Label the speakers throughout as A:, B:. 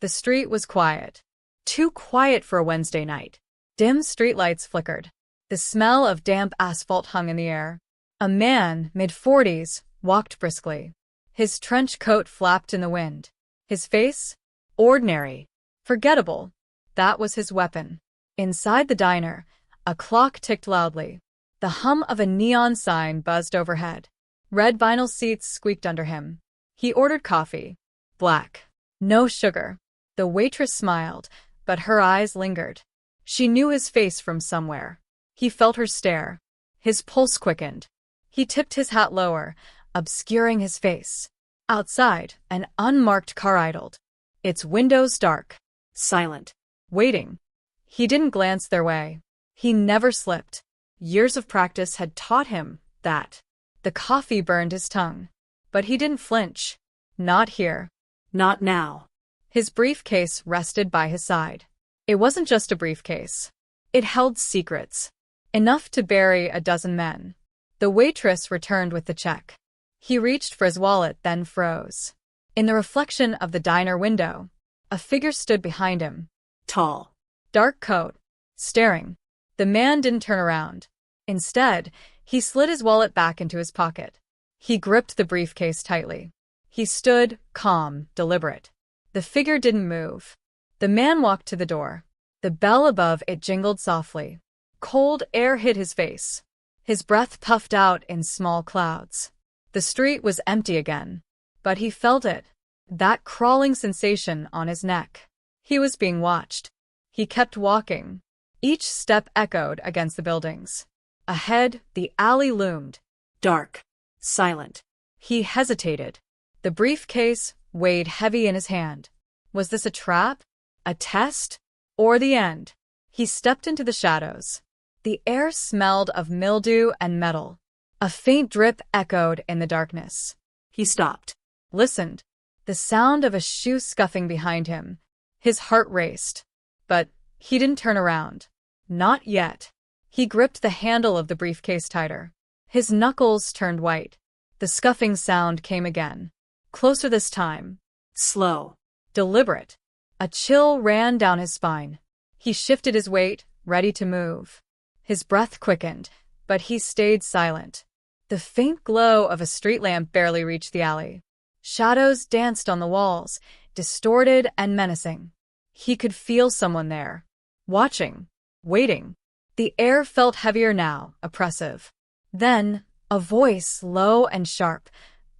A: The street was quiet. Too quiet for a Wednesday night. Dim streetlights flickered. The smell of damp asphalt hung in the air. A man, mid-40s, walked briskly. His trench coat flapped in the wind. His face? Ordinary. Forgettable. That was his weapon. Inside the diner, a clock ticked loudly. The hum of a neon sign buzzed overhead. Red vinyl seats squeaked under him. He ordered coffee. Black. No sugar. The waitress smiled, but her eyes lingered. She knew his face from somewhere. He felt her stare. His pulse quickened. He tipped his hat lower, obscuring his face. Outside, an unmarked car idled. Its windows dark. Silent. Waiting. He didn't glance their way. He never slipped. Years of practice had taught him that. The coffee burned his tongue. But he didn't flinch. Not here. Not now. His briefcase rested by his side. It wasn't just a briefcase. It held secrets. Enough to bury a dozen men. The waitress returned with the check. He reached for his wallet, then froze. In the reflection of the diner window, a figure stood behind him. Tall. Dark coat. Staring. The man didn't turn around. Instead, he slid his wallet back into his pocket. He gripped the briefcase tightly. He stood, calm, deliberate. The figure didn't move. The man walked to the door. The bell above it jingled softly. Cold air hit his face. His breath puffed out in small clouds. The street was empty again. But he felt it. That crawling sensation on his neck. He was being watched. He kept walking. Each step echoed against the buildings. Ahead, the alley loomed. Dark. Silent. He hesitated. The briefcase weighed heavy in his hand. Was this a trap? A test? Or the end? He stepped into the shadows. The air smelled of mildew and metal. A faint drip echoed in the darkness. He stopped. Listened. The sound of a shoe scuffing behind him. His heart raced. But he didn't turn around. Not yet. He gripped the handle of the briefcase tighter. His knuckles turned white. The scuffing sound came again. Closer this time. Slow. Deliberate. A chill ran down his spine. He shifted his weight, ready to move. His breath quickened, but he stayed silent. The faint glow of a street lamp barely reached the alley. Shadows danced on the walls, distorted and menacing. He could feel someone there. Watching. Waiting. The air felt heavier now, oppressive. Then, a voice, low and sharp,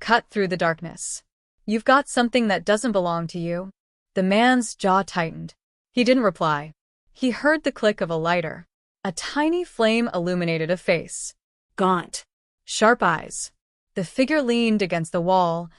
A: cut through the darkness. You've got something that doesn't belong to you. The man's jaw tightened. He didn't reply. He heard the click of a lighter. A tiny flame illuminated a face. Gaunt. Sharp eyes. The figure leaned against the wall,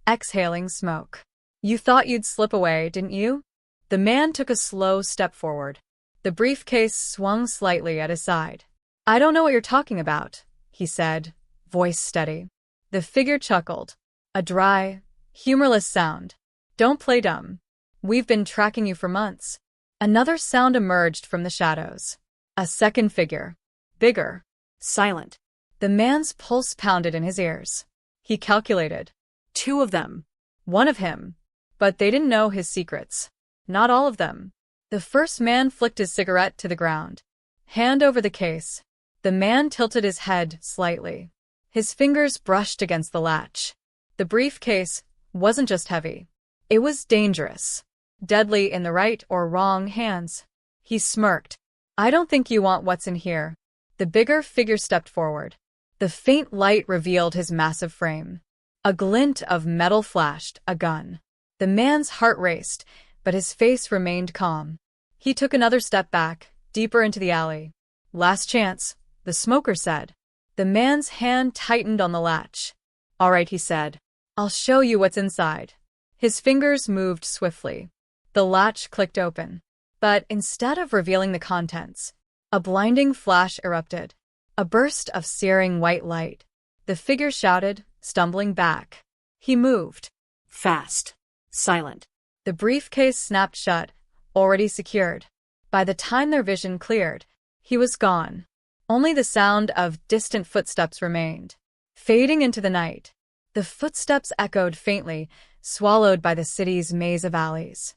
A: exhaling smoke. You thought you'd slip away, didn't you? The man took a slow step forward. The briefcase swung slightly at his side. I don't know what you're talking about, he said, voice steady. The figure chuckled. A dry, humorless sound. Don't play dumb. We've been tracking you for months. Another sound emerged from the shadows. A second figure. Bigger. Silent. The man's pulse pounded in his ears. He calculated. 2 of them. 1 of him. But they didn't know his secrets. Not all of them. The first man flicked his cigarette to the ground. Hand over the case. The man tilted his head slightly. His fingers brushed against the latch. The briefcase wasn't just heavy. It was dangerous. Deadly in the right or wrong hands. He smirked. I don't think you want what's in here. The bigger figure stepped forward. The faint light revealed his massive frame. A glint of metal flashed, a gun. The man's heart raced, but his face remained calm. He took another step back, deeper into the alley. Last chance, the smoker said. The man's hand tightened on the latch. All right, he said. I'll show you what's inside. His fingers moved swiftly. The latch clicked open. But instead of revealing the contents, a blinding flash erupted. A burst of searing white light. The figure shouted, stumbling back. He moved. Fast. Silent. The briefcase snapped shut, already secured. By the time their vision cleared, he was gone. Only the sound of distant footsteps remained. Fading into the night, the footsteps echoed faintly, swallowed by the city's maze of alleys.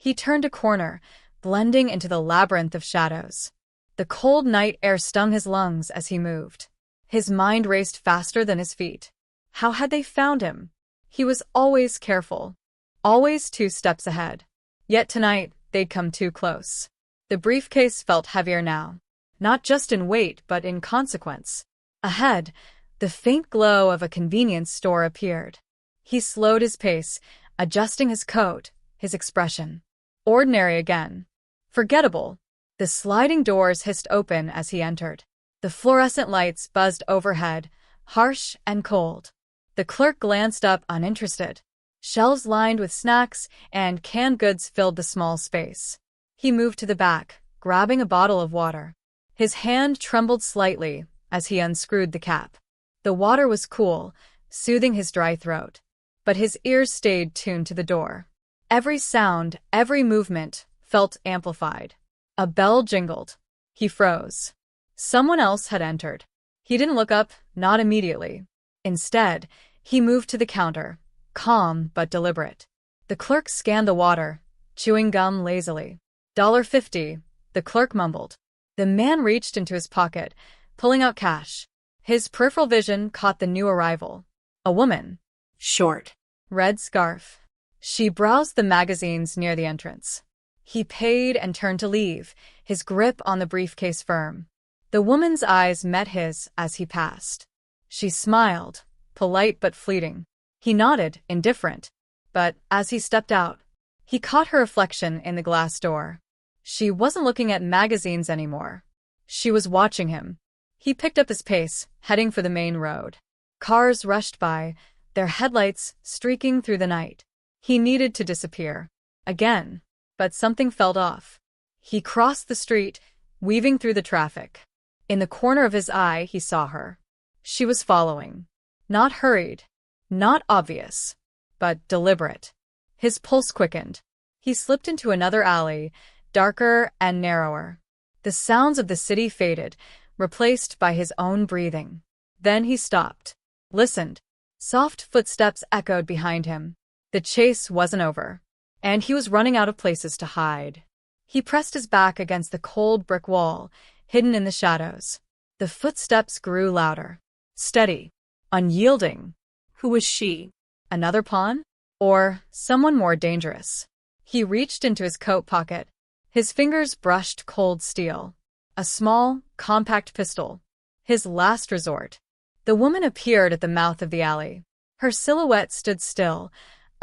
A: He turned a corner, blending into the labyrinth of shadows. The cold night air stung his lungs as he moved. His mind raced faster than his feet. How had they found him? He was always careful, always 2 steps ahead. Yet tonight, they'd come too close. The briefcase felt heavier now, not just in weight but in consequence. Ahead, the faint glow of a convenience store appeared. He slowed his pace, adjusting his coat, his expression. Ordinary again. Forgettable. The sliding doors hissed open as he entered. The fluorescent lights buzzed overhead, harsh and cold. The clerk glanced up uninterested. Shelves lined with snacks and canned goods filled the small space. He moved to the back, grabbing a bottle of water. His hand trembled slightly as he unscrewed the cap. The water was cool, soothing his dry throat. But his ears stayed tuned to the door. Every sound, every movement, felt amplified. A bell jingled. He froze. Someone else had entered. He didn't look up, not immediately. Instead, he moved to the counter, calm but deliberate. The clerk scanned the water, chewing gum lazily. $1.50, the clerk mumbled. The man reached into his pocket, pulling out cash. His peripheral vision caught the new arrival. A woman. Short. Red scarf. She browsed the magazines near the entrance. He paid and turned to leave, his grip on the briefcase firm. The woman's eyes met his as he passed. She smiled, polite but fleeting. He nodded, indifferent. But as he stepped out, he caught her reflection in the glass door. She wasn't looking at magazines anymore. She was watching him. He picked up his pace, heading for the main road. Cars rushed by, their headlights streaking through the night. He needed to disappear. Again. But something felt off. He crossed the street, weaving through the traffic. In the corner of his eye, he saw her. She was following. Not hurried. Not obvious. But deliberate. His pulse quickened. He slipped into another alley, darker and narrower. The sounds of the city faded, replaced by his own breathing. Then he stopped. Listened. Soft footsteps echoed behind him. The chase wasn't over. And he was running out of places to hide. He pressed his back against the cold brick wall, hidden in the shadows. The footsteps grew louder. Steady. Unyielding. Who was she? Another pawn? Or someone more dangerous? He reached into his coat pocket. His fingers brushed cold steel. A small, compact pistol. His last resort. The woman appeared at the mouth of the alley. Her silhouette stood still,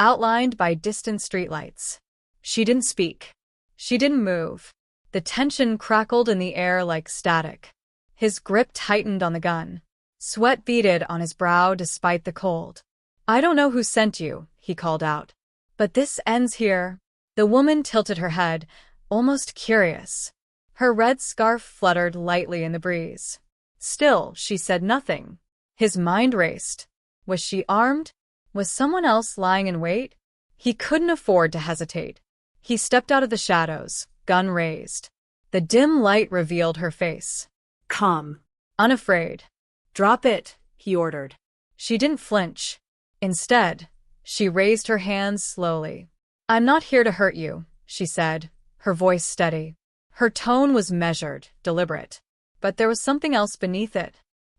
A: outlined by distant streetlights. She didn't speak. She didn't move. The tension crackled in the air like static. His grip tightened on the gun. Sweat beaded on his brow despite the cold. I don't know who sent you, he called out. But this ends here. The woman tilted her head, almost curious. Her red scarf fluttered lightly in the breeze. Still, she said nothing. His mind raced. Was she armed? Was someone else lying in wait? He couldn't afford to hesitate. He stepped out of the shadows, gun raised. The dim light revealed her face. Calm. Unafraid. Drop it, he ordered. She didn't flinch. Instead, she raised her hands slowly. I'm not here to hurt you, she said, her voice steady. Her tone was measured, deliberate. But there was something else beneath it.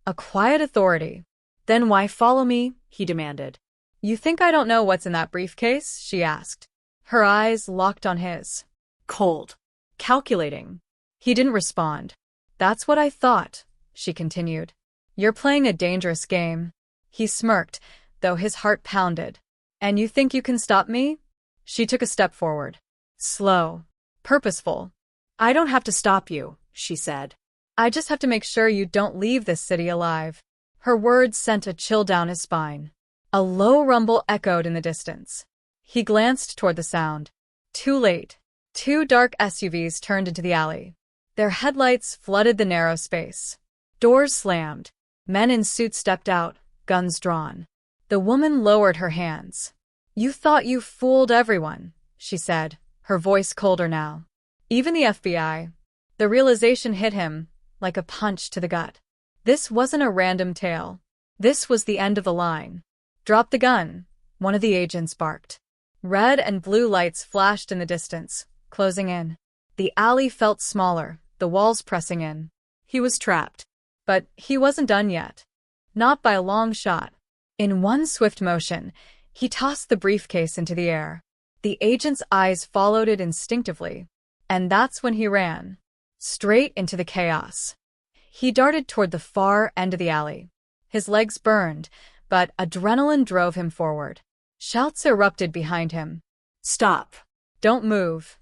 A: A quiet authority. Then why follow me? He demanded. You think I don't know what's in that briefcase? She asked. Her eyes locked on his. Cold. Calculating. He didn't respond. That's what I thought, she continued. You're playing a dangerous game. He smirked, though his heart pounded. And you think you can stop me? She took a step forward. Slow. Purposeful. I don't have to stop you, she said. I just have to make sure you don't leave this city alive. Her words sent a chill down his spine. A low rumble echoed in the distance. He glanced toward the sound. Too late. 2 dark SUVs turned into the alley. Their headlights flooded the narrow space. Doors slammed. Men in suits stepped out, guns drawn. The woman lowered her hands. You thought you fooled everyone, she said, her voice colder now. Even the FBI. The realization hit him, like a punch to the gut. This wasn't a random tale. This was the end of the line. Drop the gun, one of the agents barked. Red and blue lights flashed in the distance, closing in. The alley felt smaller, the walls pressing in. He was trapped. But he wasn't done yet. Not by a long shot. In one swift motion, he tossed the briefcase into the air. The agent's eyes followed it instinctively. And that's when he ran. Straight into the chaos. He darted toward the far end of the alley. His legs burned, but adrenaline drove him forward. Shouts erupted behind him. "Stop! Don't move!"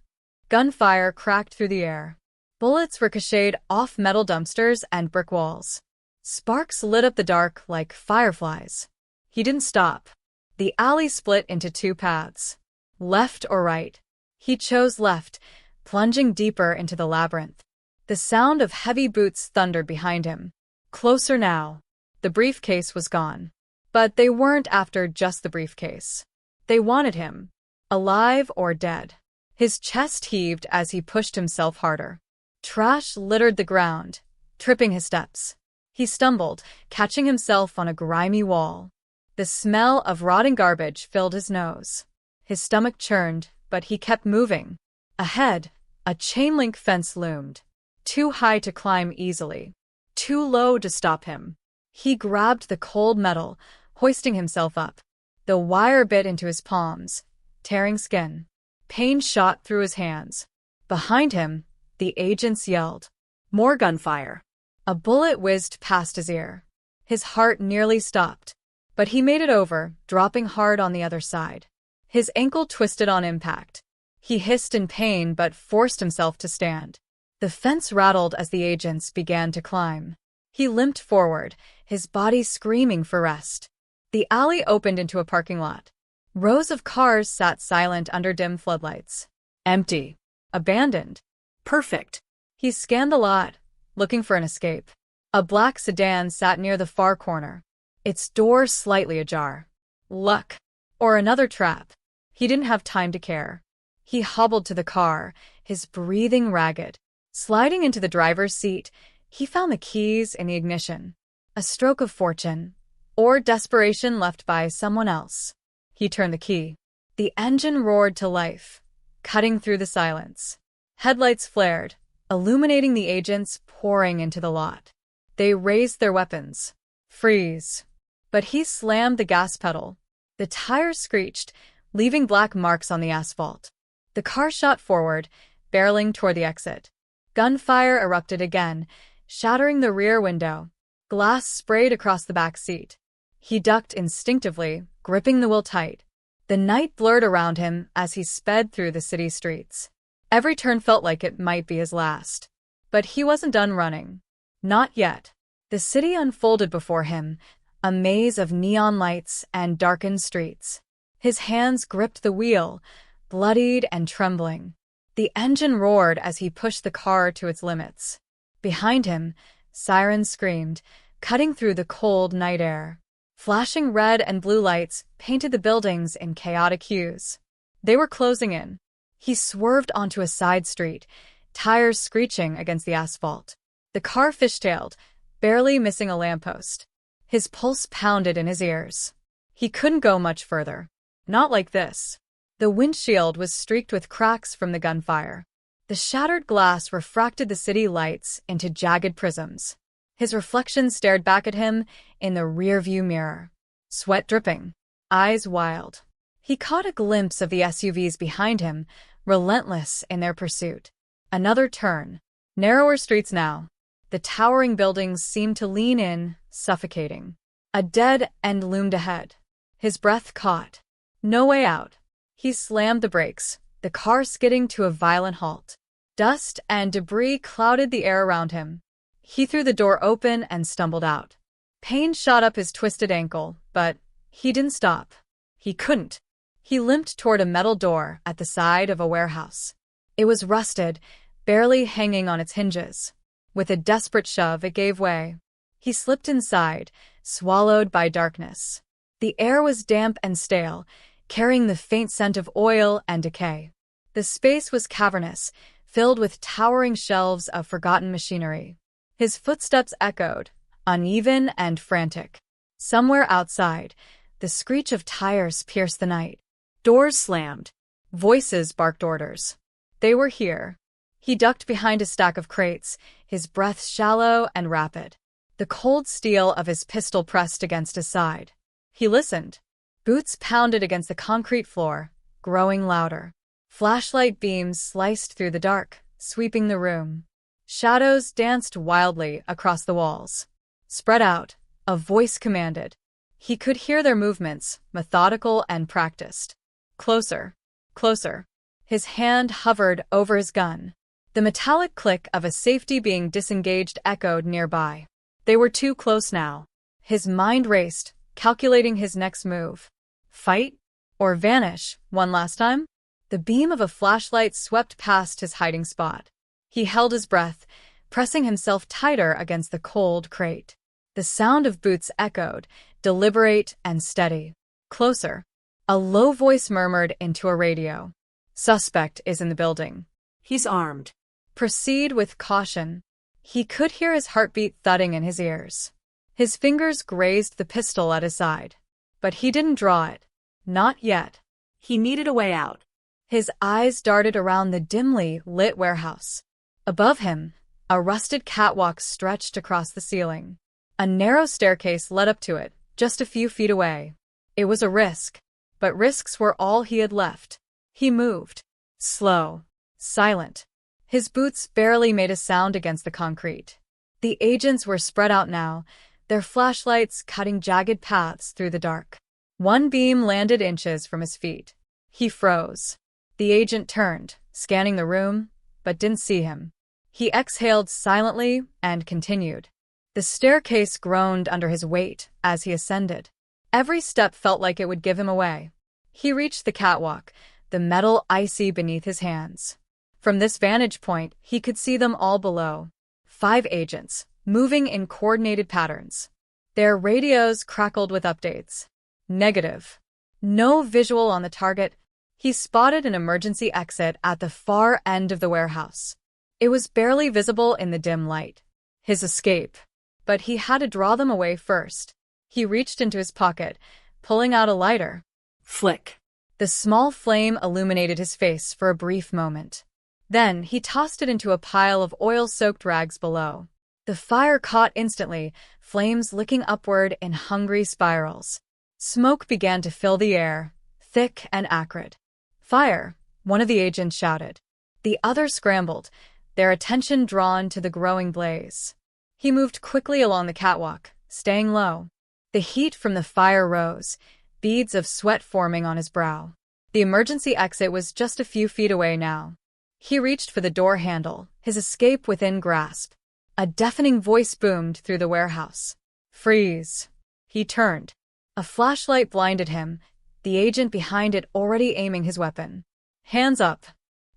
A: Gunfire cracked through the air. Bullets ricocheted off metal dumpsters and brick walls. Sparks lit up the dark like fireflies. He didn't stop. The alley split into two paths. Left or right. He chose left, plunging deeper into the labyrinth. The sound of heavy boots thundered behind him. Closer now. The briefcase was gone. But they weren't after just the briefcase. They wanted him. Alive or dead. His chest heaved as he pushed himself harder. Trash littered the ground, tripping his steps. He stumbled, catching himself on a grimy wall. The smell of rotting garbage filled his nose. His stomach churned, but he kept moving. Ahead, a chain-link fence loomed. Too high to climb easily. Too low to stop him. He grabbed the cold metal, hoisting himself up. The wire bit into his palms, tearing skin. Pain shot through his hands. Behind him, the agents yelled. More gunfire. A bullet whizzed past his ear. His heart nearly stopped. But he made it over, dropping hard on the other side. His ankle twisted on impact. He hissed in pain but forced himself to stand. The fence rattled as the agents began to climb. He limped forward, his body screaming for rest. The alley opened into a parking lot. Rows of cars sat silent under dim floodlights. Empty. Abandoned. Perfect. He scanned the lot, looking for an escape. A black sedan sat near the far corner, its door slightly ajar. Luck. Or another trap. He didn't have time to care. He hobbled to the car, his breathing ragged. Sliding into the driver's seat, he found the keys in the ignition. A stroke of fortune. Or desperation left by someone else. He turned the key. The engine roared to life, cutting through the silence. Headlights flared, illuminating the agents pouring into the lot. They raised their weapons. Freeze. But he slammed the gas pedal. The tires screeched, leaving black marks on the asphalt. The car shot forward, barreling toward the exit. Gunfire erupted again, shattering the rear window. Glass sprayed across the back seat. He ducked instinctively, gripping the wheel tight. The night blurred around him as he sped through the city streets. Every turn felt like it might be his last. But he wasn't done running. Not yet. The city unfolded before him, a maze of neon lights and darkened streets. His hands gripped the wheel, bloodied and trembling. The engine roared as he pushed the car to its limits. Behind him, sirens screamed, cutting through the cold night air. Flashing red and blue lights painted the buildings in chaotic hues. They were closing in. He swerved onto a side street, tires screeching against the asphalt. The car fishtailed, barely missing a lamppost. His pulse pounded in his ears. He couldn't go much further. Not like this. The windshield was streaked with cracks from the gunfire. The shattered glass refracted the city lights into jagged prisms. His reflection stared back at him in the rearview mirror. Sweat dripping. Eyes wild. He caught a glimpse of the SUVs behind him, relentless in their pursuit. Another turn. Narrower streets now. The towering buildings seemed to lean in, suffocating. A dead end loomed ahead. His breath caught. No way out. He slammed the brakes, the car skidding to a violent halt. Dust and debris clouded the air around him. He threw the door open and stumbled out. Pain shot up his twisted ankle, but he didn't stop. He couldn't. He limped toward a metal door at the side of a warehouse. It was rusted, barely hanging on its hinges. With a desperate shove, it gave way. He slipped inside, swallowed by darkness. The air was damp and stale, carrying the faint scent of oil and decay. The space was cavernous, filled with towering shelves of forgotten machinery. His footsteps echoed, uneven and frantic. Somewhere outside, the screech of tires pierced the night. Doors slammed. Voices barked orders. They were here. He ducked behind a stack of crates, his breath shallow and rapid. The cold steel of his pistol pressed against his side. He listened. Boots pounded against the concrete floor, growing louder. Flashlight beams sliced through the dark, sweeping the room. Shadows danced wildly across the walls. Spread out, a voice commanded. He could hear their movements, methodical and practiced. Closer. Closer. His hand hovered over his gun. The metallic click of a safety being disengaged echoed nearby. They were too close now. His mind raced, calculating his next move. Fight? Or vanish, one last time? The beam of a flashlight swept past his hiding spot. He held his breath, pressing himself tighter against the cold crate. The sound of boots echoed, deliberate and steady. Closer. A low voice murmured into a radio. Suspect is in the building.
B: He's armed.
A: Proceed with caution. He could hear his heartbeat thudding in his ears. His fingers grazed the pistol at his side. But he didn't draw it. Not yet.
B: He needed a way out.
A: His eyes darted around the dimly lit warehouse. Above him, a rusted catwalk stretched across the ceiling. A narrow staircase led up to it, just a few feet away. It was a risk, but risks were all he had left. He moved. Slow. Silent. His boots barely made a sound against the concrete. The agents were spread out now, their flashlights cutting jagged paths through the dark. One beam landed inches from his feet. He froze. The agent turned, scanning the room, but didn't see him. He exhaled silently and continued. The staircase groaned under his weight as he ascended. Every step felt like it would give him away. He reached the catwalk, the metal icy beneath his hands. From this vantage point, he could see them all below. 5 agents, moving in coordinated patterns. Their radios crackled with updates. Negative. No visual on the target. He spotted an emergency exit at the far end of the warehouse. It was barely visible in the dim light. His escape. But he had to draw them away first. He reached into his pocket, pulling out a lighter.
B: Flick.
A: The small flame illuminated his face for a brief moment. Then he tossed it into a pile of oil-soaked rags below. The fire caught instantly, flames licking upward in hungry spirals. Smoke began to fill the air, thick and acrid. Fire, one of the agents shouted. The others scrambled, their attention drawn to the growing blaze. He moved quickly along the catwalk, staying low. The heat from the fire rose, beads of sweat forming on his brow. The emergency exit was just a few feet away now. He reached for the door handle, his escape within grasp. A deafening voice boomed through the warehouse. Freeze. He turned. A flashlight blinded him, the agent behind it already aiming his weapon. Hands up.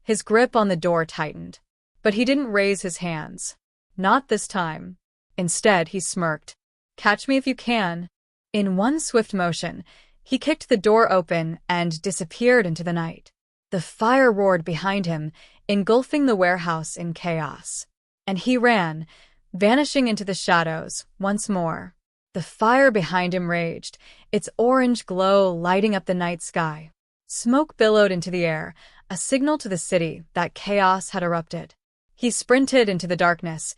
A: His grip on the door tightened. But he didn't raise his hands. Not this time. Instead, he smirked. Catch me if you can. In one swift motion, he kicked the door open and disappeared into the night. The fire roared behind him, engulfing the warehouse in chaos. And he ran, vanishing into the shadows once more. The fire behind him raged, its orange glow lighting up the night sky. Smoke billowed into the air, a signal to the city that chaos had erupted. He sprinted into the darkness,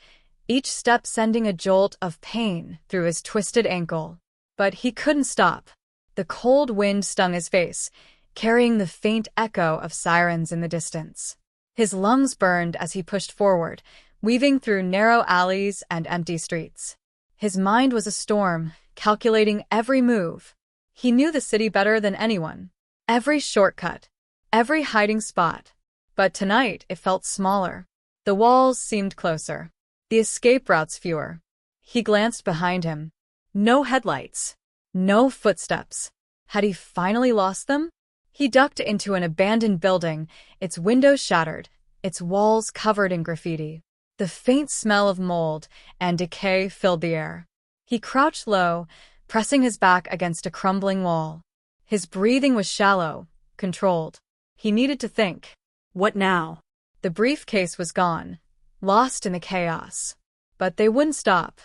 A: each step sending a jolt of pain through his twisted ankle. But he couldn't stop. The cold wind stung his face, carrying the faint echo of sirens in the distance. His lungs burned as he pushed forward, weaving through narrow alleys and empty streets. His mind was a storm, calculating every move. He knew the city better than anyone. Every shortcut, every hiding spot. But tonight it felt smaller. The walls seemed closer. The escape routes fewer. He glanced behind him. No headlights. No footsteps. Had he finally lost them? He ducked into an abandoned building, its windows shattered, its walls covered in graffiti. The faint smell of mold and decay filled the air. He crouched low, pressing his back against a crumbling wall. His breathing was shallow, controlled. He needed to think.
B: What now?
A: The briefcase was gone, lost in the chaos. But they wouldn't stop.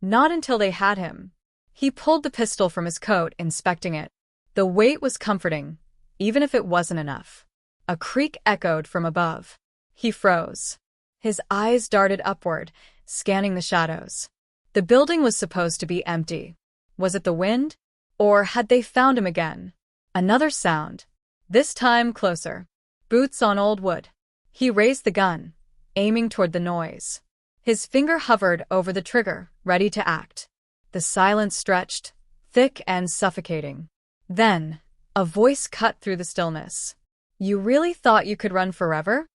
A: Not until they had him. He pulled the pistol from his coat, inspecting it. The weight was comforting, even if it wasn't enough. A creak echoed from above. He froze. His eyes darted upward, scanning the shadows. The building was supposed to be empty. Was it the wind? Or had they found him again? Another sound. This time closer. Boots on old wood. He raised the gun, aiming toward the noise. His finger hovered over the trigger, ready to act. The silence stretched, thick and suffocating. Then, a voice cut through the stillness. "You really thought you could run forever?"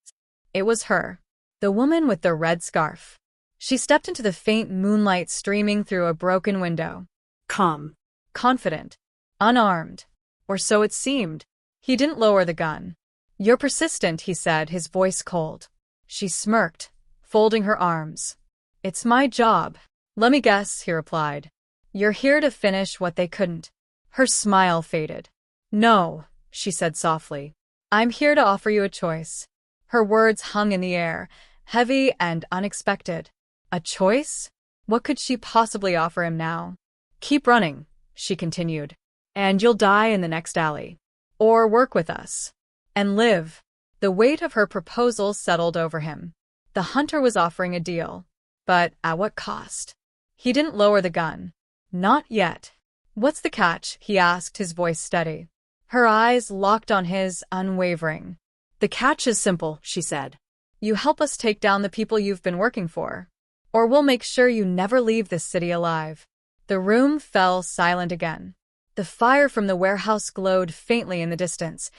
A: It was her, the woman with the red scarf. She stepped into the faint moonlight streaming through a broken window.
B: Calm.
A: Confident. Unarmed. Or so it seemed. He didn't lower the gun. "You're persistent," he said, his voice cold. She smirked, folding her arms. "It's my job." "Let me guess," he replied. "You're here to finish what they couldn't." Her smile faded. "No," she said softly. "I'm here to offer you a choice." Her words hung in the air, heavy and unexpected. A choice? What could she possibly offer him now? "Keep running," she continued, "and you'll die in the next alley. Or work with us. And live." The weight of her proposal settled over him. The hunter was offering a deal. But at what cost? He didn't lower the gun. Not yet. "What's the catch?" he asked, his voice steady. Her eyes locked on his, unwavering. "The catch is simple," she said. "You help us take down the people you've been working for. Or we'll make sure you never leave this city alive." The room fell silent again. The fire from the warehouse glowed faintly in the distance,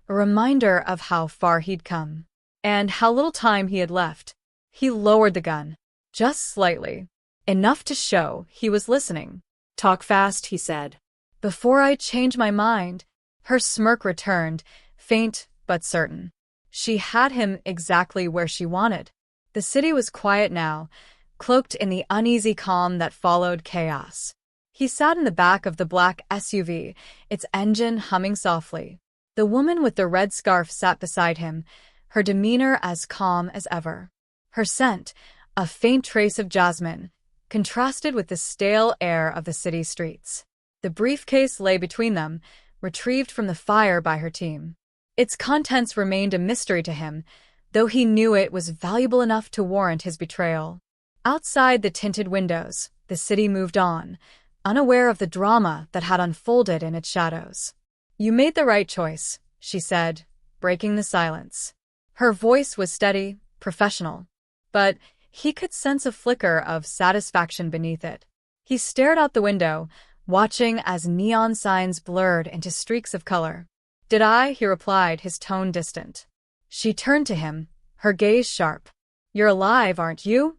A: a reminder of how far he'd come. And how little time he had left. He lowered the gun. Just slightly. Enough to show he was listening.
B: "Talk fast," he said.
A: "Before I change my mind." Her smirk returned, faint but certain. She had him exactly where she wanted. The city was quiet now, cloaked in the uneasy calm that followed chaos. He sat in the back of the black SUV, its engine humming softly. The woman with the red scarf sat beside him, her demeanor as calm as ever. Her scent, a faint trace of jasmine, contrasted with the stale air of the city streets. The briefcase lay between them, retrieved from the fire by her team. Its contents remained a mystery to him, though he knew it was valuable enough to warrant his betrayal. Outside the tinted windows, the city moved on, unaware of the drama that had unfolded in its shadows. "You made the right choice," she said, breaking the silence. Her voice was steady, professional. But he could sense a flicker of satisfaction beneath it. He stared out the window, watching as neon signs blurred into streaks of color. "Did I?" he replied, his tone distant. She turned to him, her gaze sharp. "You're alive, aren't you?"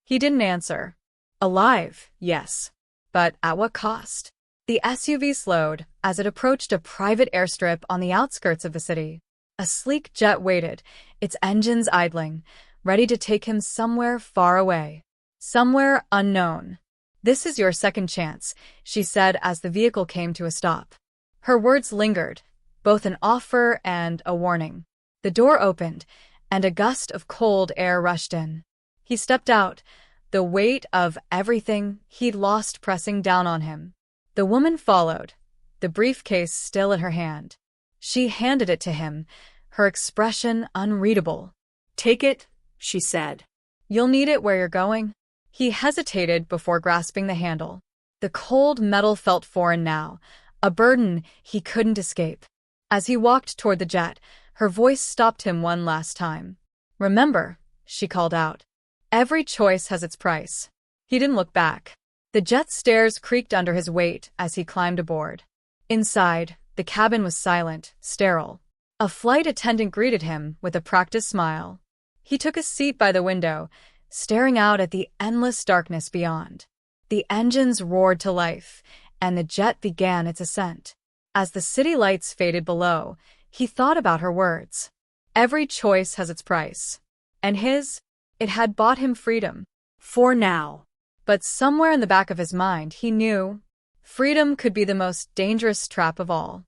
A: He didn't answer. Alive, yes. But at what cost? The SUV slowed as it approached a private airstrip on the outskirts of the city. A sleek jet waited, its engines idling, ready to take him somewhere far away. Somewhere unknown. "This is your second chance," she said as the vehicle came to a stop. Her words lingered, both an offer and a warning. The door opened, and a gust of cold air rushed in. He stepped out, the weight of everything he'd lost pressing down on him. The woman followed, the briefcase still in her hand. She handed it to him, her expression unreadable. "Take it," she said. "You'll need it where you're going." He hesitated before grasping the handle. The cold metal felt foreign now, a burden he couldn't escape. As he walked toward the jet, her voice stopped him one last time. "Remember," she called out, "every choice has its price." He didn't look back. The jet's stairs creaked under his weight as he climbed aboard. Inside, the cabin was silent, sterile. A flight attendant greeted him with a practiced smile. He took a seat by the window, staring out at the endless darkness beyond. The engines roared to life, and the jet began its ascent. As the city lights faded below, he thought about her words. Every choice has its price. And his? It had bought him freedom. For now. But somewhere in the back of his mind, he knew freedom could be the most dangerous trap of all.